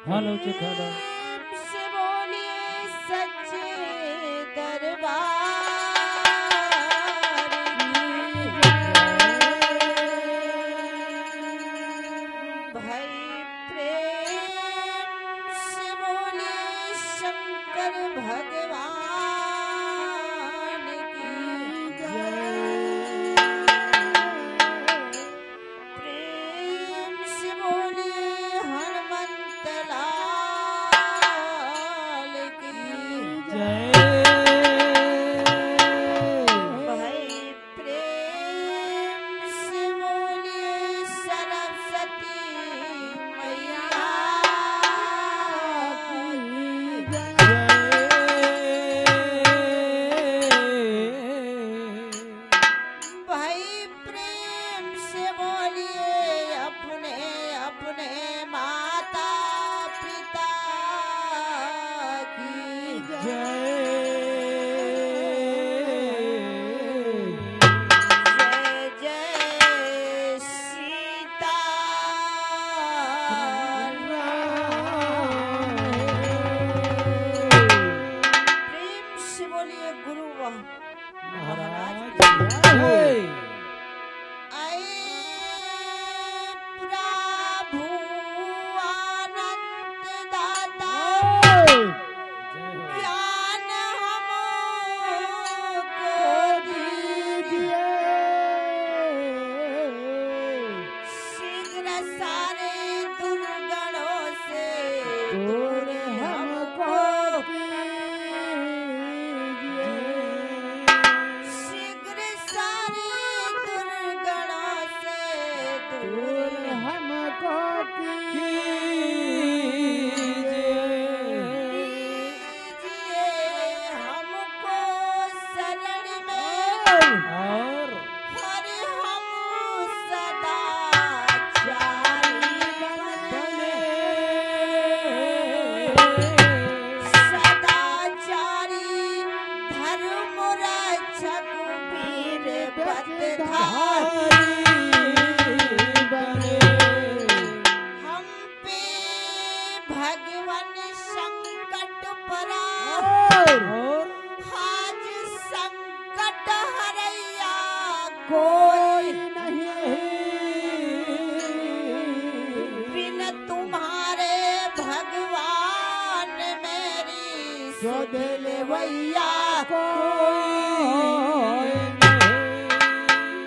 हालो जी खाना से बोलिए सच्चे दरबार भाई प्रेम से बोलिए शंकर भगवान की प्रेम से बोलिए हनुमंत लाल की भाई प्रेम से बोलिए सरस्वती मैया भाई प्रेम से बोलिए अपने अपने माता पिता की जय जय सीता प्रेम से बोलिए गुरु महाराज आए प्रभु आनंद दाता ज्ञान हमको दीजिए शीघ्र सारे दुर्गणों से दूर हमको शीघ्र सारे दुर्गणों से दूर हमको कीजिए हमको शरण में और हरि हम सदा चारी बने सदाचारी धर्म रक्षक वीर पतधारी हम पे भगवान संकट परा आज संकट हरैया कोई बिन तुम्हारे भगवान मेरी सुध लेवैया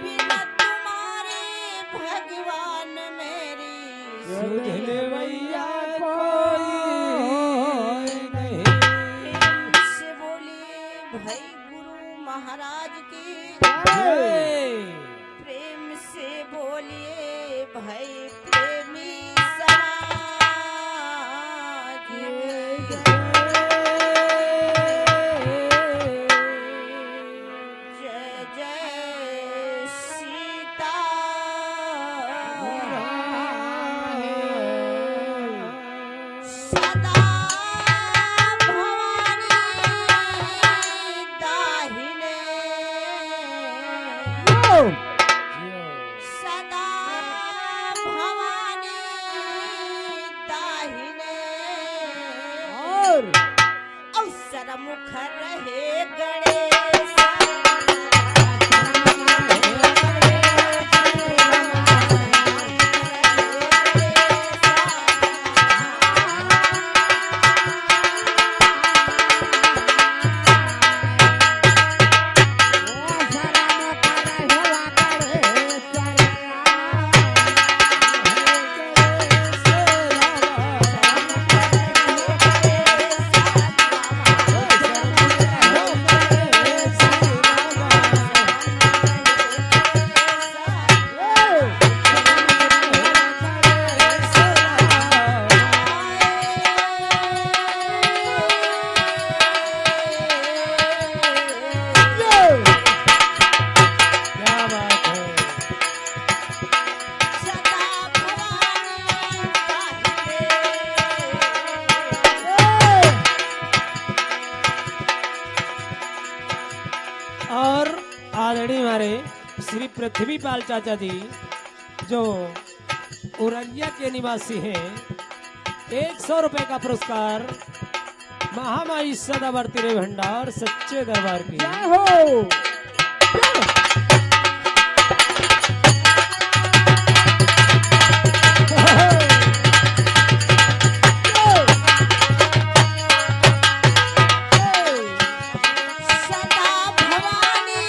बिन तुम्हारे भगवान मेरी सुध भैया प्रेम से बोलिए भाई गुरु महाराज की प्रेम से बोलिए भाई प्रेमी समाज की जय जय सीता सदा भवानी दाहिने सदा भवानी दाहिने अवसर मुख रहे गणेश आदरणीय हमारे श्री पृथ्वीपाल चाचा जी जो उरैया के निवासी हैं, 100 रुपए का पुरस्कार महामाई सदावर्ती रे भंडार सच्चे दरबार की। जय हो। सदा भवानी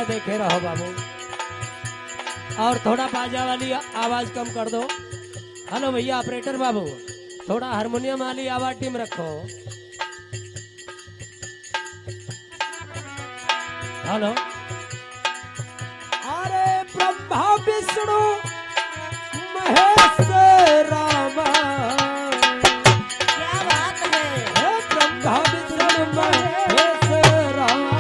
देखे रहो बाबू, और थोड़ा बाजा वाली आवाज कम कर दो। हेलो भैया ऑपरेटर बाबू, थोड़ा हारमोनियम वाली आवाज टीम रखो। हेलो। अरे ब्रह्मा विष्णु महेश रामा, क्या बात है। ब्रह्मा विष्णु महेश रामा,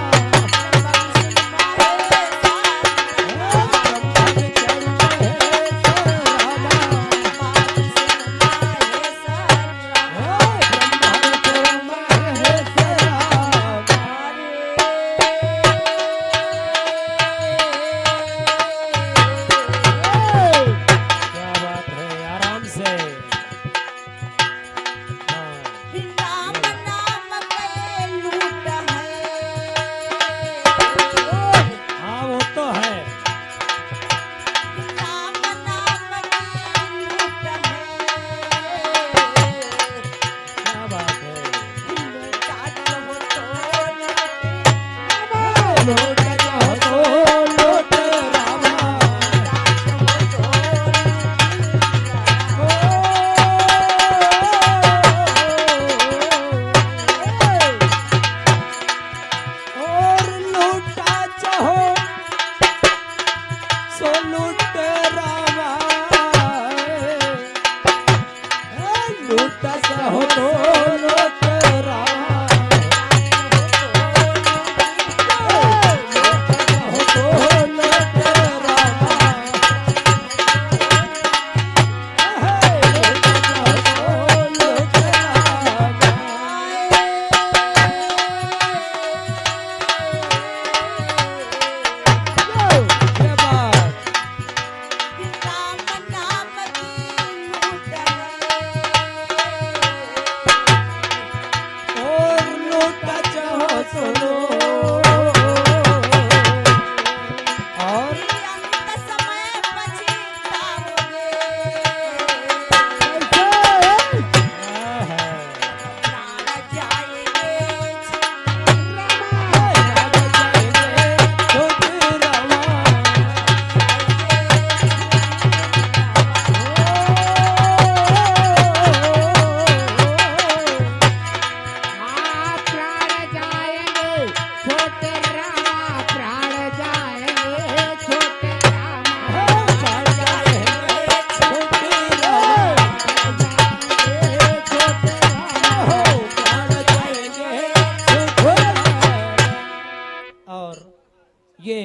ये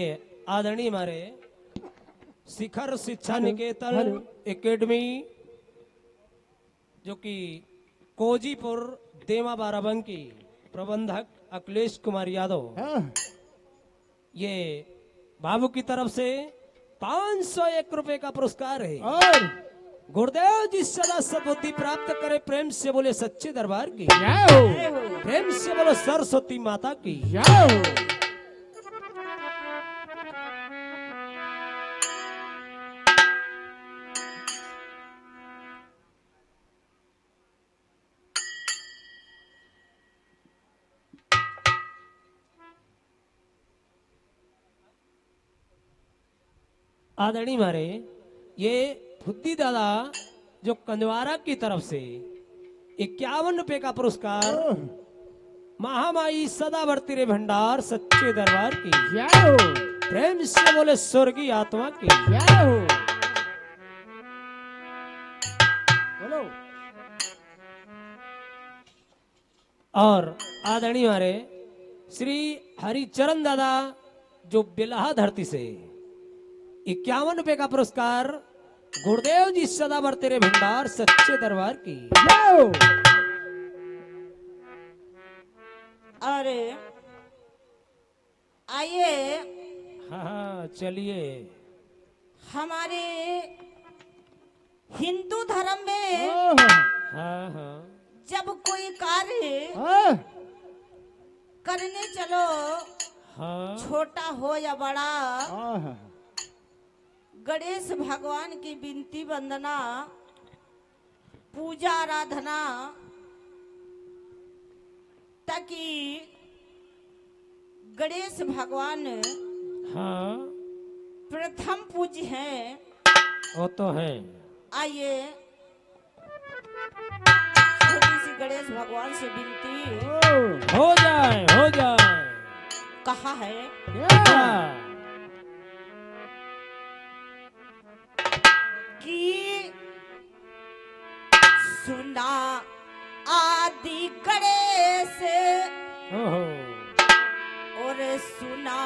आदरणीय हमारे शिखर शिक्षा निकेतन एकेडमी जो कि कोजीपुर देवा बाराबंकी प्रबंधक अखिलेश कुमार यादव, ये बाबू की तरफ से 501 रुपए का पुरस्कार है। और गुरुदेव जी सदा सद्बुद्धि प्राप्त करे, प्रेम से बोले सच्चे दरबार की, जय हो, प्रेम से बोलो सरस्वती माता की। जय हो। आदरणीय मारे ये बुद्धि दादा जो कंदवारा की तरफ से 51 रुपए का पुरस्कार, महामाई सदा बढ़ती रे भंडार सच्चे दरबार की, जय हो, प्रेम से बोले स्वर्गीय आत्मा की। जय हो। बोलो। और आदरणीय हमारे श्री हरिचरण दादा जो बिलाहा धरती से 51 रुपए का पुरस्कार, गुरुदेव जी सदा बढ़ते रे भंडार सच्चे दरबार की। जय हो। अरे आइए हाँ चलिए। हमारे हिंदू धर्म में हाँ हाँ जब कोई कार्य हाँ, करने चलो, हाँ छोटा हो या बड़ा, हाँ, गणेश भगवान की विनती वंदना, पूजा आराधना, ताकि गणेश भगवान हाँ प्रथम पूज्य हैं। वो तो है। आइए छोटी सी गणेश भगवान से विनती ओ, हो जाए कहा है क्या? कि सुना आदि गणेश ओहो और सुना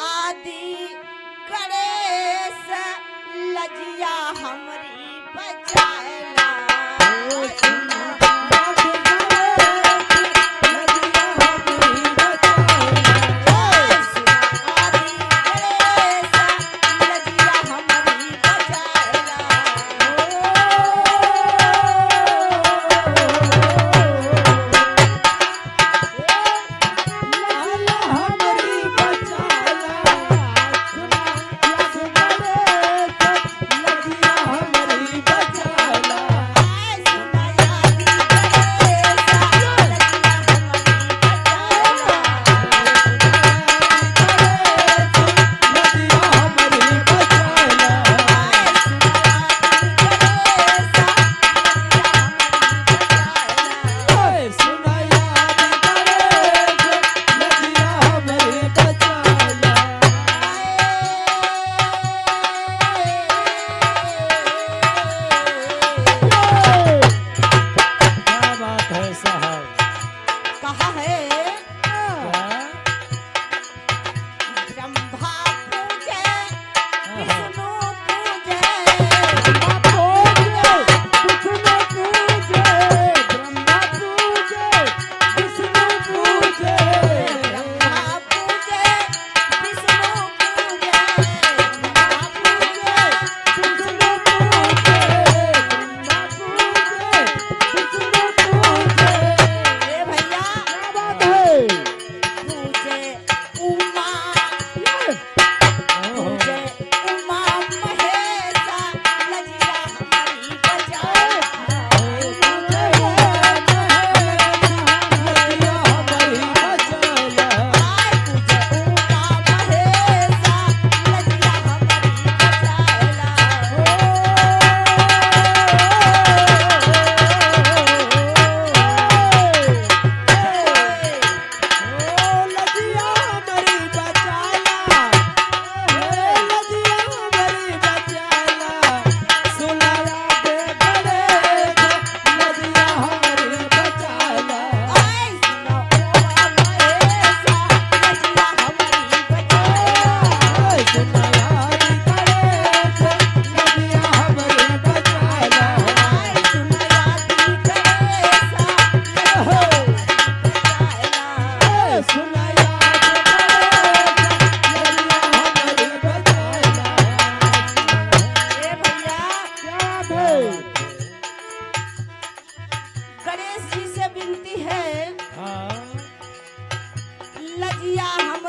आदि गणेश, लजिया हमरी बचाएला। सुना आदि गणेश, लजिया हमरी बचाएला। सुना आदि गणेश, लजिया हमरी बचाएला। सुनाया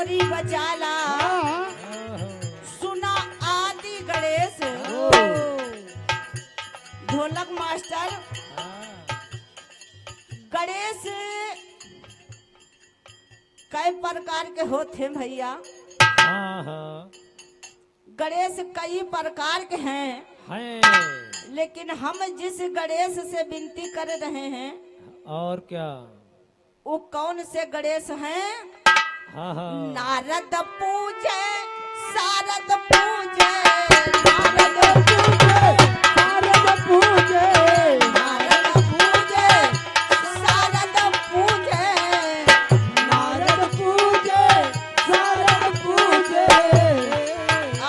हमरी बचाला सुना आदि गणेश ढोलक मास्टर गणेश कई प्रकार के होते भैया हाँ हाँ गणेश कई प्रकार के हैं है लेकिन हम जिस गणेश से विनती कर रहे हैं और क्या वो कौन से गणेश हैं हाँ हाँ नारद पूजे शारद पूजे नारद पूजे शारद पूजे नारद पूजे शारद पूजे नारद पूजे शारद पूजे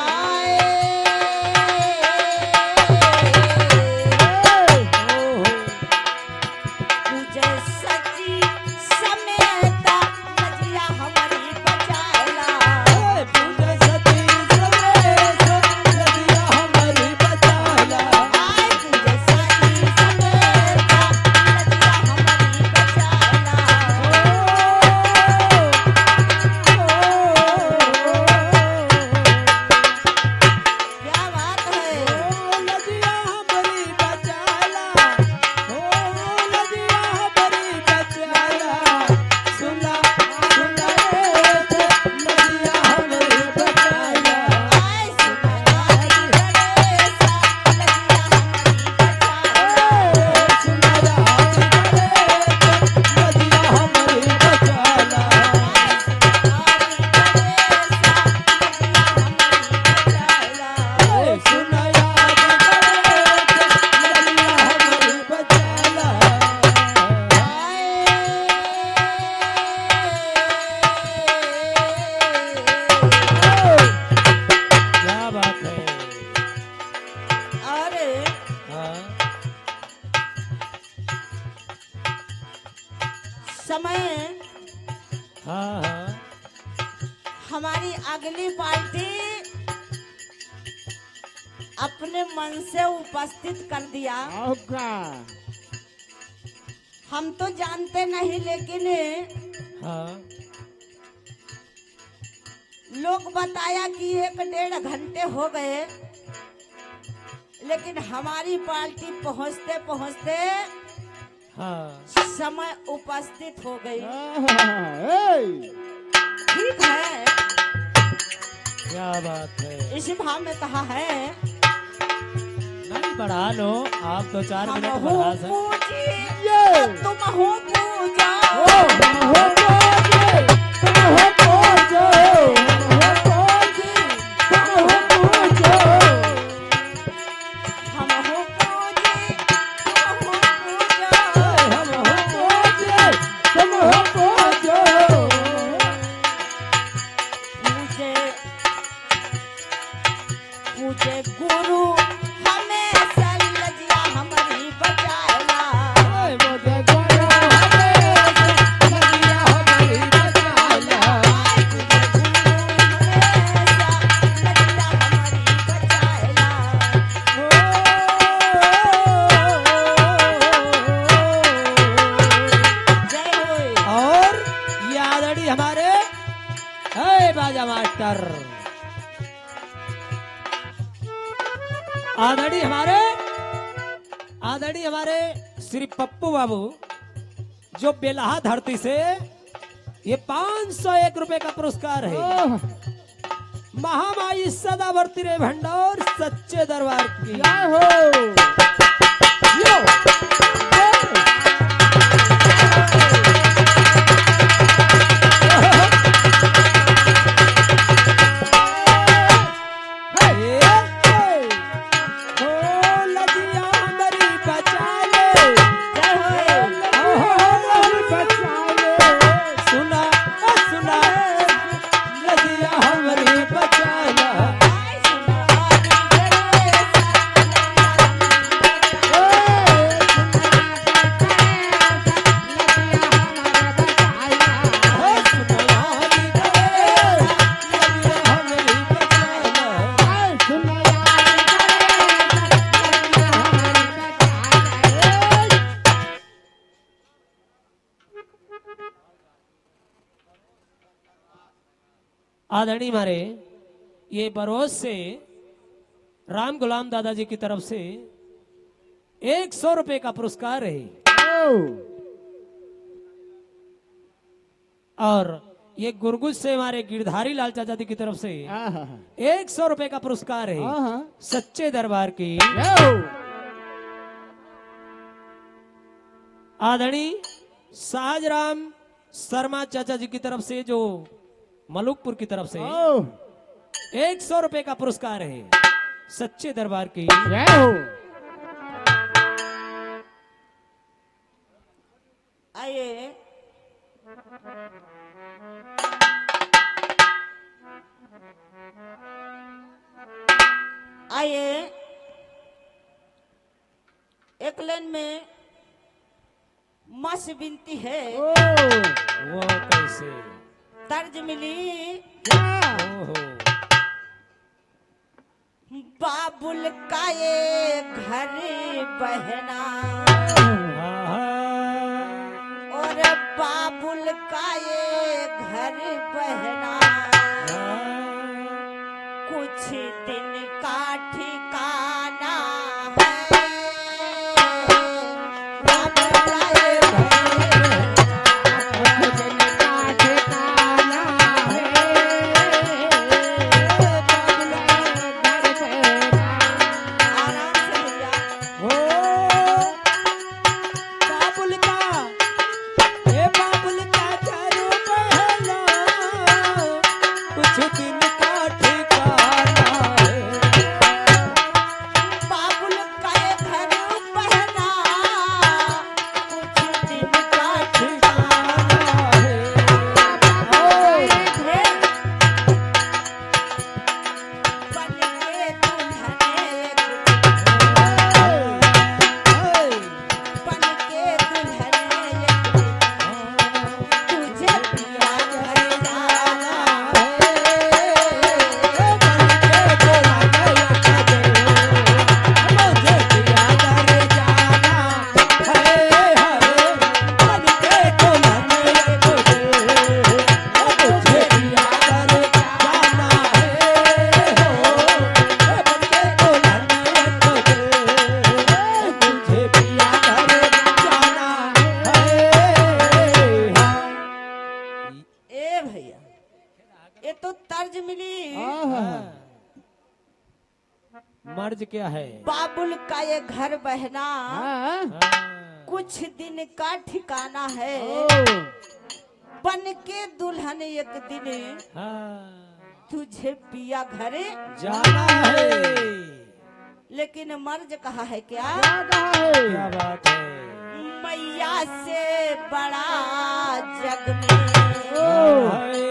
आए पूजे सची समेता नजिया हमारी बचाला पूजे सती समेत नदिया हमारी बचाला आए पूजे सची समेता नजिया हमारी बचाला क्या बात है नदिया हमारी बचाला ओ नदिया हमारी बचाला सुना सुना रे नदिया हमारी बचाला आए सुनाई गणेश नजिया हमारी बचाला सुना याद करे नदिया हमारी बचाला क्या बात है अरे हाँ समय हाँ हाँ हमारी अगली पार्टी अपने मन से उपस्थित कर दिया होगा हम तो जानते नहीं लेकिन हाँ लोग बताया कि 1-1.5 घंटे हो गए लेकिन हमारी पार्टी पहुंचते पहुंचते हाँ समय उपस्थित हो गई ए ठीक है क्या बात है इसी भाव में कहा है नहीं बढ़ा लो आप तो 4 हम मिनट हो बढ़ा सकते पूजी ये तुम हो पूजा हो पूजे तुम हो पूजो हो पूजी तुम हो पूजो हम हो पूजी तुम हो पूजा हम हो पूजे तुम हो पूजो पूजे पूजे गुरु हमेशा लजिया हमारी बचाला मुझे गुरु हमेशा नदिया हमारी बचाला और ये आदड़ी हमारे है बाजा मास्टर आदड़ी हमारे श्री पप्पू बाबू जो बेलहा धरती से ये 501 रुपए का पुरस्कार है महामाई सदावर्ती रे भंडार सच्चे दरबार की जय हो यो आदरणीय मारे ये बरोज से राम गुलाम दादाजी की तरफ से 100 रुपए का पुरस्कार है। और ये गुरगुज से हमारे गिरधारी लाल चाचा जी की तरफ से 100 रुपए का पुरस्कार है सच्चे दरबार की। आदरणीय साजराम शर्मा चाचा जी की तरफ से जो मलुकपुर की तरफ से 100 रुपए का पुरस्कार है सच्चे दरबार की। आइए आइए एक लाइन में मां से विनती है, वो कैसे तर्ज मिली ओहो बाबुल का ये घर बहना और बाबुल का ये घर बहना कुछ दिन का ठिकाना है। बाबुल का ये आराम से भैया बाबुल का ए बाबुल का चारों बहना कुछ दिन का ठिकाना है। बाबुल का ये घर बहना कुछ दिन का ठिकाना है। बन के दुल्हने बन के दुल्हने तुझे पिया घर जाना ए भैया ये तो तर्ज मिली मर्ज क्या है? बाबुल का ये घर बहना कुछ दिन का ठिकाना है। बन के दुल्हन एक दिन तुझे पिया घरे जाना है। लेकिन मर्ज कहा है क्या क्या बात है? मैया से बड़ा जग में हाय।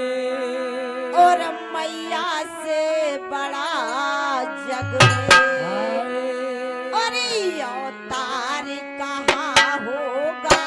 और मैया से बड़ा जग में और ये अवतार कहाँ होगा।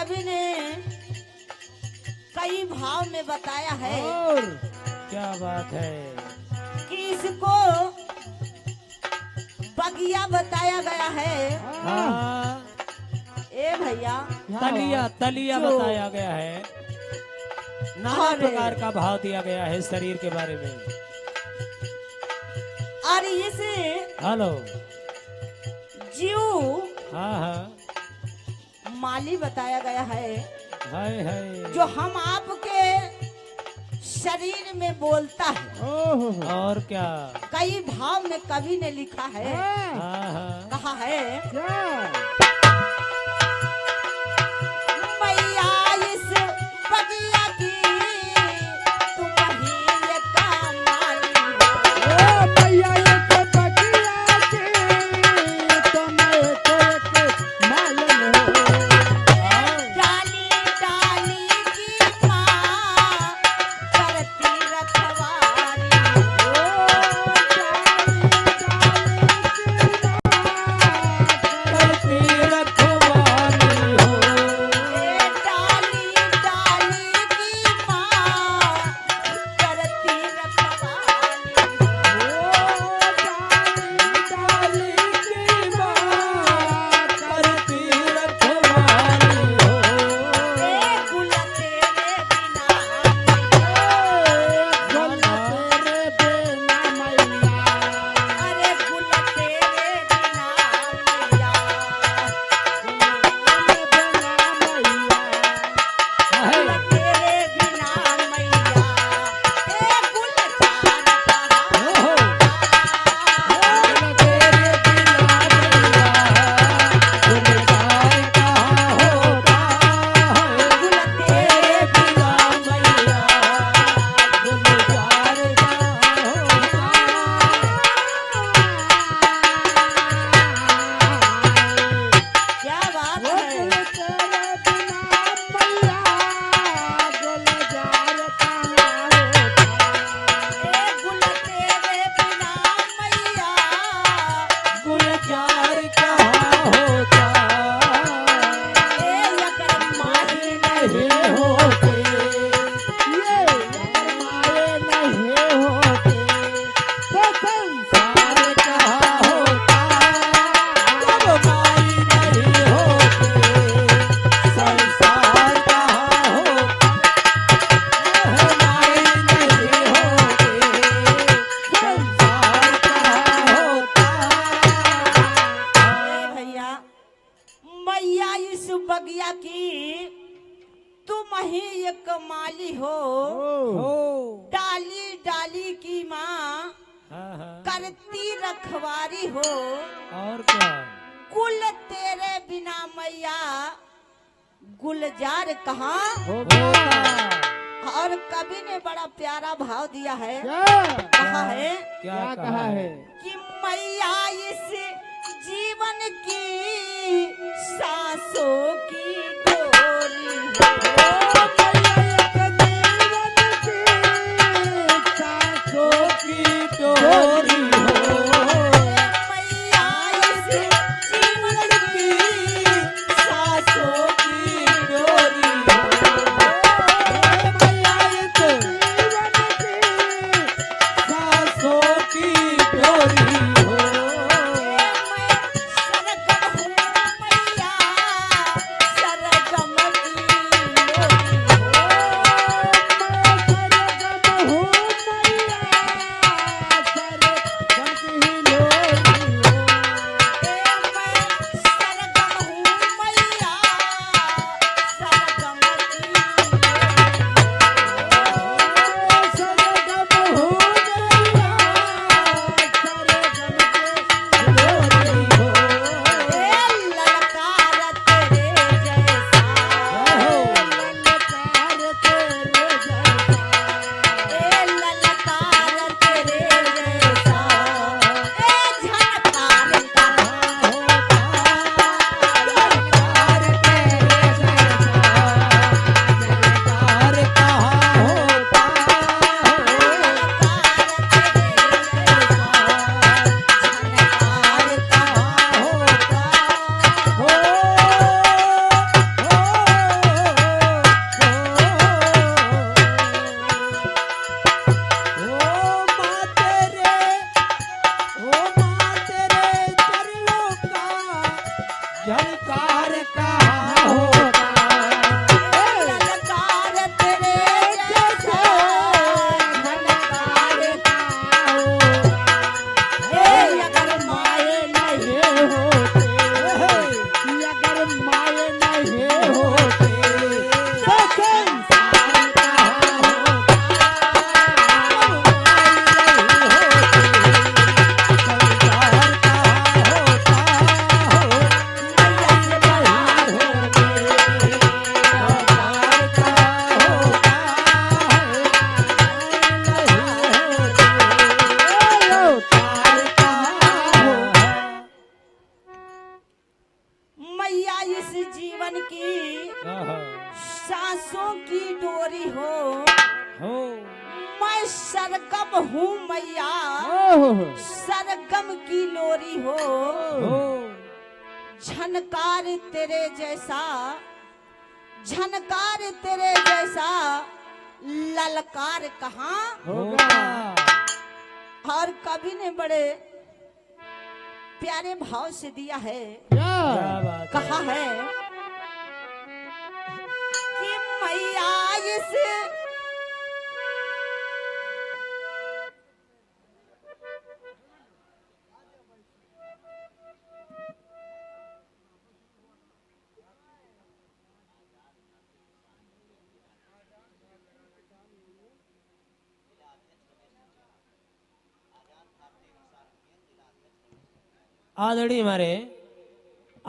कवि ने कई भाव में बताया है और क्या बात है। कि इसको बगिया बताया गया है। हाँ, ए भैया तलिया तलिया जो- बताया गया है। नाना अरे। प्रकार का भाव दिया गया है शरीर के बारे में। और इसे हेलो। जीव हाँ हाँ, माली बताया गया है, हाय हाय। जो हम आपके शरीर में बोलता है। ओहो और क्या। कई भाव में कवि ने लिखा है, हाँ, हाँ हाँ, कहा है क्या मैया इस बगिया की तुम ही ये कमाली हो। ओ भैया एक बगिया के तुम एक मालन हो। डाली डाली की माँ करती रखवारी हो। करती रखवाली हो। डाली डाली की माँ करती रखवाली डाली की माँ करती रखवाली हो। गुल तेरे बिना अरे गुल तेरे बिना मैया हाय। तेरे बिना मैया गुल चार ओहो। तेरे बिना मैया गुलजार कहाँ होता है। गुल तेरे बिना मैया गुलजार कहाँ होता क्या बात है। गुल तेरे बिना मैया गुलजार कहाँ होता अगर माही नहीं होते। संसार कहाँ होता जब माई नहीं होते। संसार कहाँ होता माई नहीं होते। संसार कहाँ होता। भैया मैया इस बगिया की तुम ही एक माली हो। हो। डाली डाली की माँ हाँ हाँ, करती रखवारी हो। और क्या। कुल तेरे बिना मैया गुलजार कहाँ। होता। और कवि ने बड़ा प्यारा भाव दिया है, क्या कहा है क्या कहा है? कि मैया इस जीवन की सांसों की डोरी हो। की डोरी हो। मैया इस जीवन की सांसों की डोरी हो। मैया एक सांसों की डोरी हो। मैं सरगम हूँ मैया, की आहा, सांसों की डोरी हो, हो मैं सरगम हूँ मैया, ओहो सरगम की लोरी हो, हो झनकार तेरे जैसा, झनकार तेरे जैसा ललकार कहाँ। होगा। और कवि ने बड़े प्यारे भाव से दिया है, क्या क्या बात है। कहा है कि मैया इस आदरणीय हमारे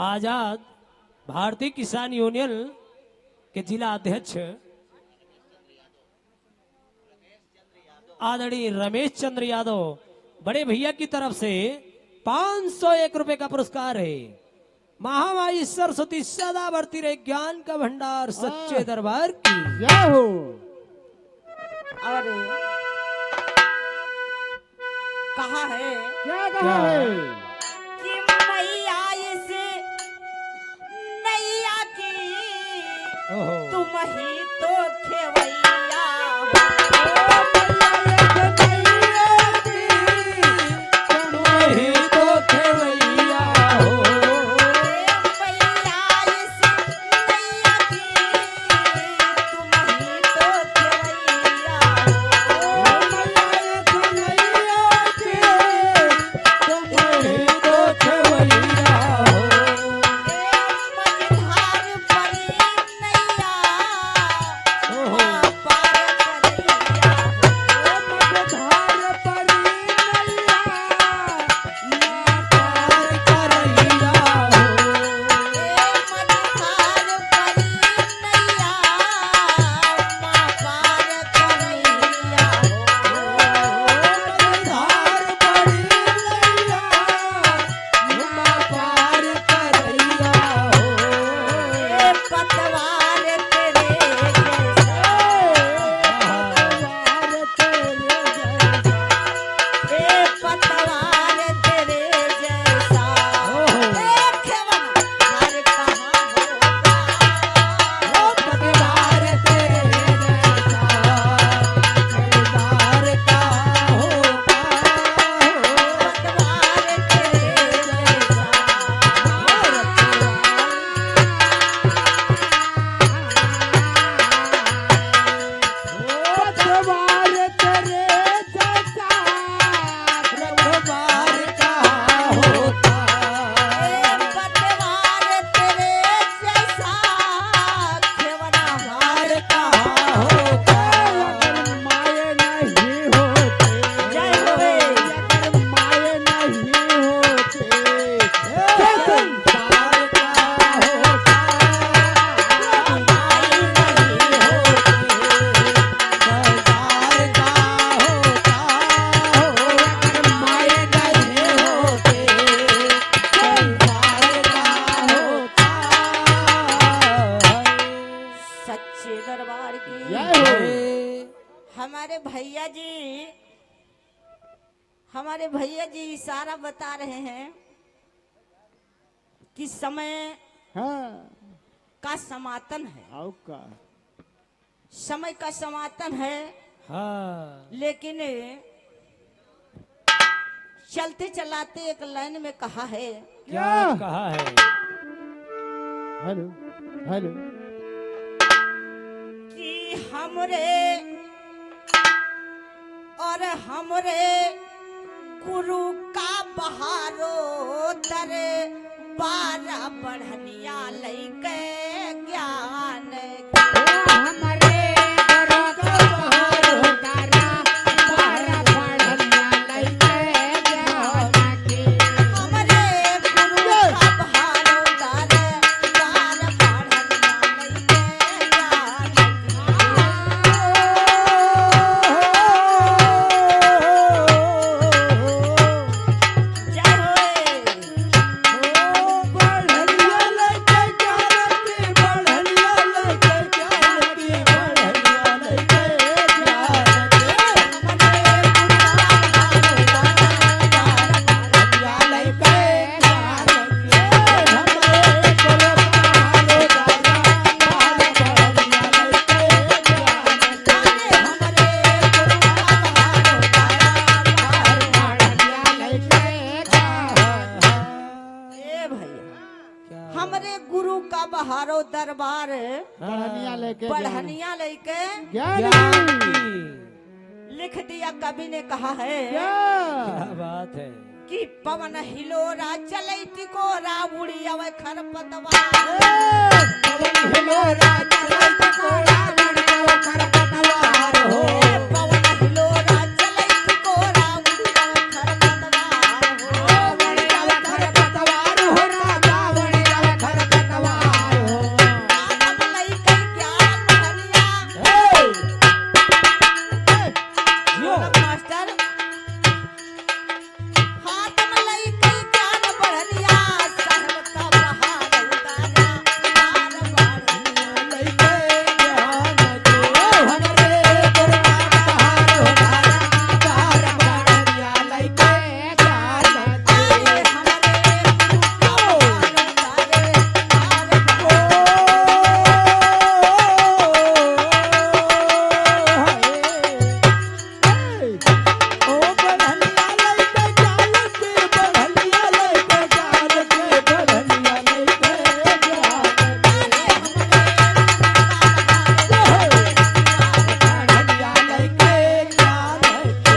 आजाद भारतीय किसान यूनियन के जिला अध्यक्ष आदरणीय रमेश चंद्र यादव बड़े भैया की तरफ से 501 रुपए का पुरस्कार है। महामाई सरस्वती सदा बढ़ती रहे, ज्ञान का भंडार सच्चे दरबार की। क्या हो और कहा है क्या क्या? कहा है कि मैया इस नैया की ओहो, तुम ही तो खेवैया वही तो खेवैया हो। मैया इस नैया की तुम ही तो खेवैया वही तो खेवैया हो। मझधार परी नैया ओहो, पार करैया पार करैया हो। मझधार परी नैया पार करैया धार बड़ी नैया, पार करैया हो। पतवार तेरे जैसा पतवार तेरे जैसा खेवना हर कहाँ होगा पतवार तेरे जैसा खरीदार का होगा हो। पतवार तेरे जैसा रखवार का होता पतवार तेरे जैसा खेवना हार का होता जय होवे संसार का होता माई नहीं संसार का होता माय नहीं होते संसार का होता सच्चे दरबार की हमारे भैया जी इशारा बता रहे हैं कि समय का समातन है, समय का समातन है, हाँ लेकिन चलते चलाते एक लाइन में कहा है क्या कहा है हेलो हेलो कि हमरे और हमरे गुरु का बहारो तर बारा बढ़निया लैके ज्ञान हमारे घरों का बहार होतारा बारा पढ़निया लइके ज्ञान के हमरे गुरु का बहारो तर बारा बढ़निया लैके ज्ञान जय होए बढ़िया लगे दरबार बढ़निया लेके बढ़निया लेके ज्ञान ज्ञान की की। लिख दिया कवि ने कहा है क्या क्या बात है। कि पवन हिलोरा चलैती कोरा उड़ी अवे खरपतवार पवन हिलोरा चलत कोरा लड़को खरपतवार हो पवन हिलोरा चलैती कोरा उड़ी अवे खरपतवार हो बढ़िया खरपतवार हो राजा बढ़िया खरपतवार हो आदम लइके ज्ञान बढ़निया जियो। मास्टर हाथम लइके ज्ञान बढ़निया साहब का बहार उतारा बार बढ़निया लइके ज्ञान के। हमरे दुर्गा बहार हो बार बढ़िया लइके ज्ञान आए हमरे गुरु का बहार उतारे बार ओ बढ़निया लइके ज्ञान के, बढ़निया लइके ज्ञान के, बढ़निया लइके ज्ञान के। बढ़निया लइके ज्ञान के।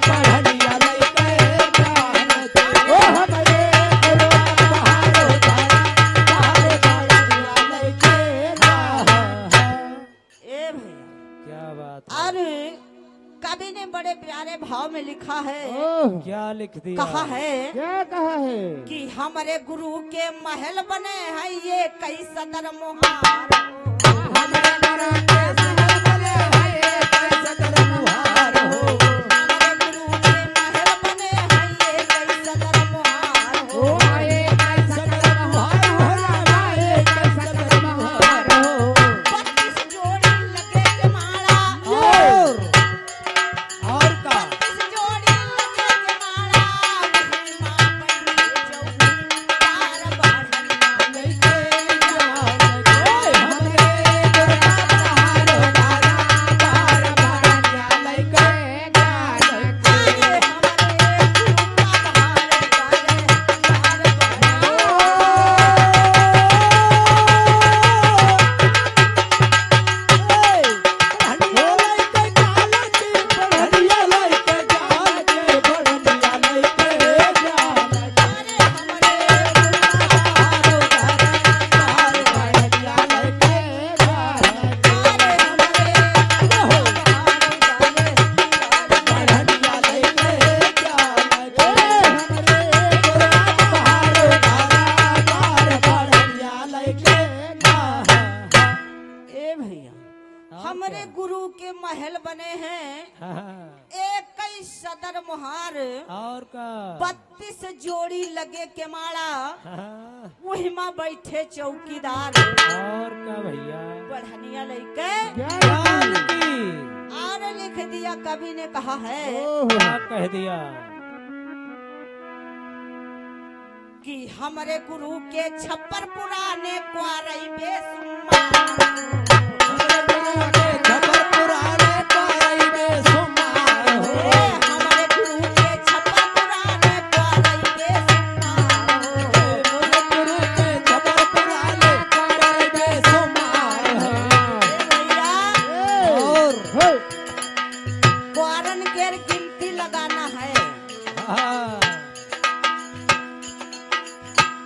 बढ़निया लइके ज्ञान के। ओ हमरे गुरु बहार उतारा, बार बढ़निया लइके ज्ञान। ए भैया क्या बात है। और कवि ने बड़े प्यारे भाव में लिखा है क्या लिख दिया। कहा है क्या कहा है कि हमारे गुरु के महल बने हैं ये कई सदर मुहार हमरे मरा के सदर बने है कैसे कर मुहार हो हमारे गुरु के महल बने हैं ये कई सदर मुहार ओ आए कैसे कर मुहार हो रामाए कैसे कर मुहार हो 32 जोड़ी लगे के माला और का 32 जोड़ी लगे के माला वही माँ बनी चौकी तार बढ़निया लइके ज्ञान के। हमरे दुर्गा बहार हो बार बढ़िया लइके ज्ञान के आए हमारे गुरु का बहार उतारे बार बढ़निया बढ़निया लइके ज्ञान के, बढ़निया लइके ज्ञान के, बढ़निया लइके ज्ञान के। अरे हमारे गुरु का बहार उतारा, बार बढ़निया लइके ज्ञान के। अरे हमारे गुरु का बहार उतारे बढ़निया लइके ज्ञान के। हमरे गुरु बहार उतारा, बार बढ़निया लइके ज्ञान के। ए भैया हमारे गुरु के महल बने हैं हाँ, एक कई सदर मुहार और का 32 जोड़ी लगे के माला हाँ, वही माँ बैठे चौकीदार और का भैया बढ़निया लेके ज्ञान की। और लिख दिया कवि ने कहा है क्या कह दिया। कि हमारे गुरु के छप्पर पुराने क्वारई बेसुमार हमरे गुरु के खबर पुराने पाई में सुमार हो। हमारे गुरु के छप्पर पुराने क्वारई बेसुमार हमरे गुरु के खबर पुराने पाई में सुमार हो। भैया और क्वारन के गिनती लगाना है हाँ,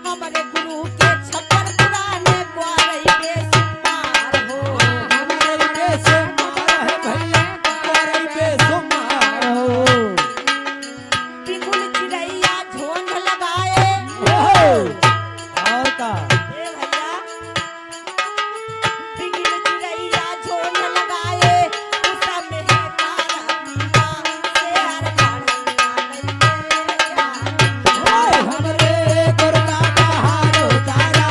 हमारे गुरु के छप्पर पुराने क्वारई बेसुमार हो हमरे के सुमार है भैया, पाई में सुमार हो। टिकुल चिड़ैया झोंझ लगाए और का ए भैया टिकुल चिड़ैया झोंझ लगाए उस में है तारा पीला शेर बढ़निया लइके ज्ञान हमरे दुर्गा बहार उतारा,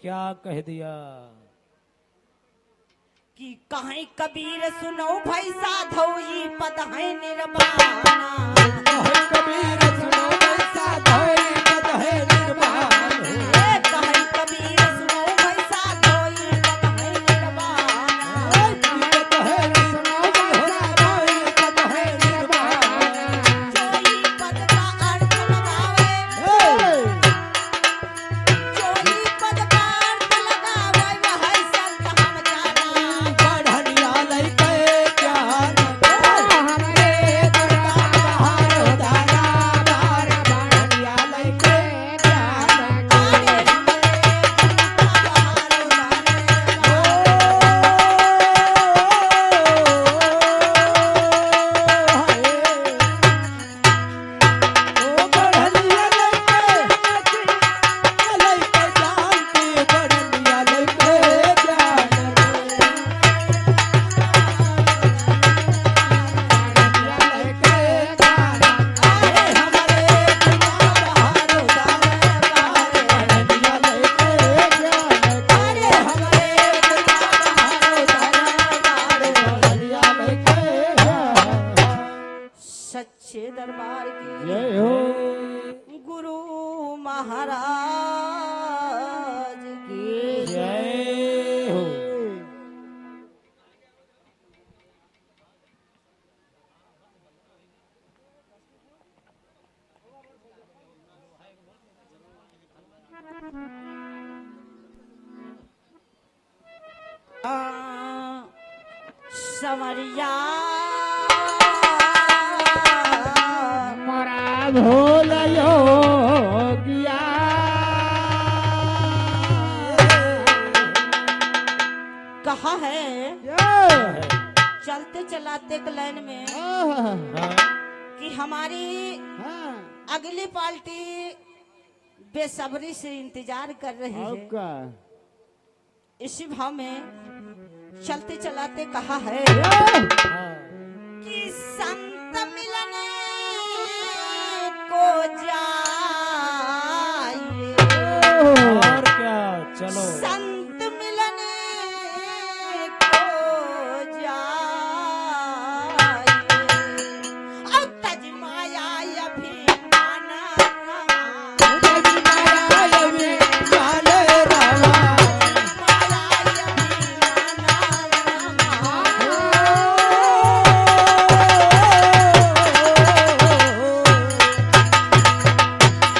क्या कह दिया? कि कहीं कबीर सुनो भाई साधो ई पद है निर्वाणा। कबीर सुनो वैसा धोई पद है निर्वाण हो। कहीं कबीर सुनो भाई साधो ई पद है निर्वाणा। पद है सुनो वैसा धोई पद है निर्वाण। जो ई पद का अर्थ लगावे, जो ई पद का अर्थ लगावे वह संत हम जाना। बढ़निया लइके ज्ञान हमरे दुर्गा बहारो दारा बार बढ़निया लइके ज्ञान आरे हमरे ओ बढ़निया लइके ज्ञान की बढ़निया लइके ज्ञान सच्चे दरबार की जय हो गुरु महाराज की जय हो। समरिया मोरा भोल योगिया कहा है चलते चलाते एक लाइन में हाँ, कि हमारी अगली पार्टी बेसब्री से इंतजार कर रही है। इसी भाव में चलते चलाते कहा है हाँ। कि संत मिलने को जाइए। और क्या, चलो। संत मिलने को जाइए। और तज माया अभिमान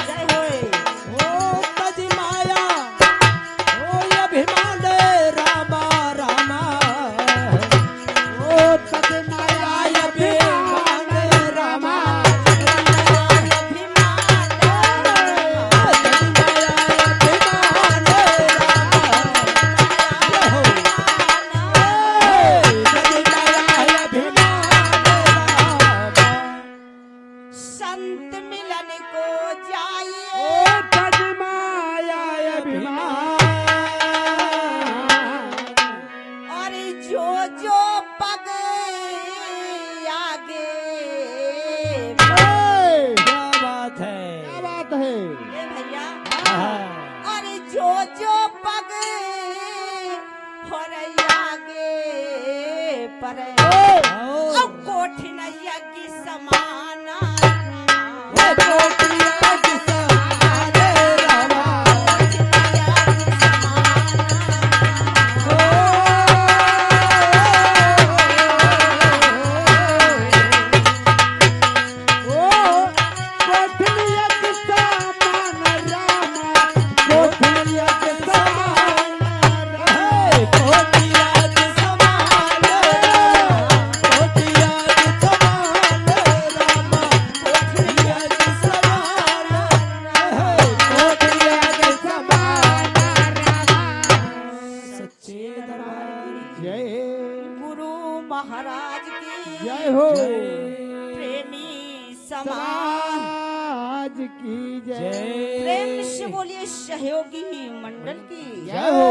जय होए। संत मिलन को जाइए। और जो जो पग आगे क्या बात है? ए भैया हाँ। और जो जो पग और आगे पर आओ। कोठिन यज्ञ समाना सच्चे दरबार की गुरु महाराज की जय हो प्रेमी समाज समाज की जय। प्रेम से बोलिए सहयोगी मंडल की जय हो।